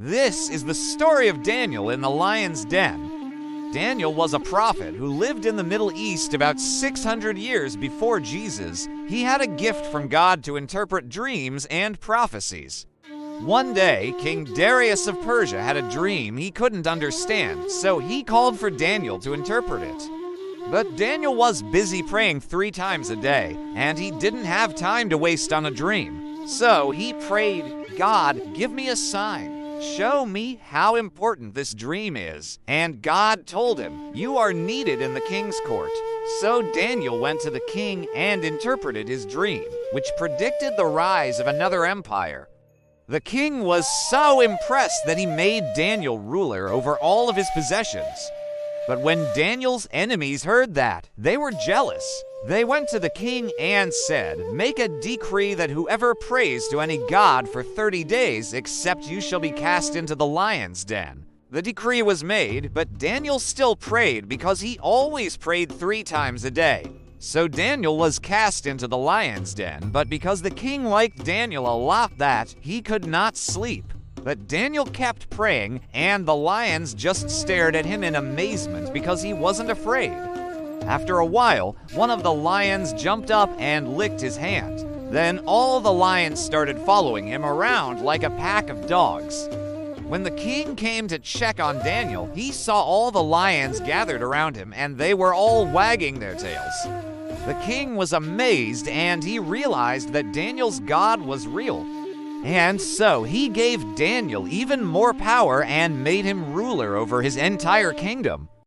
This is the story of Daniel in the lion's den. Daniel was a prophet who lived in the Middle East about 600 years before Jesus. He had a gift from God to interpret dreams and prophecies. One day, King Darius of Persia had a dream he couldn't understand, so he called for Daniel to interpret it. But Daniel was busy praying 3 times a day, and he didn't have time to waste on a dream. So he prayed, "God, give me a sign. Show me how important this dream is." And God told him, "You are needed in the king's court." So Daniel went to the king and interpreted his dream, which predicted the rise of another empire. The king was so impressed that he made Daniel ruler over all of his possessions. But when Daniel's enemies heard that, they were jealous. They went to the king and said, "Make a decree that whoever prays to any god for 30 days, except you shall be cast into the lion's den." The decree was made, but Daniel still prayed because he always prayed 3 times a day. So Daniel was cast into the lion's den, but because the king liked Daniel a lot that he could not sleep. But Daniel kept praying, and the lions just stared at him in amazement because he wasn't afraid. After a while, one of the lions jumped up and licked his hand. Then all the lions started following him around like a pack of dogs. When the king came to check on Daniel, he saw all the lions gathered around him, and they were all wagging their tails. The king was amazed, and he realized that Daniel's God was real. And so he gave Daniel even more power and made him ruler over his entire kingdom.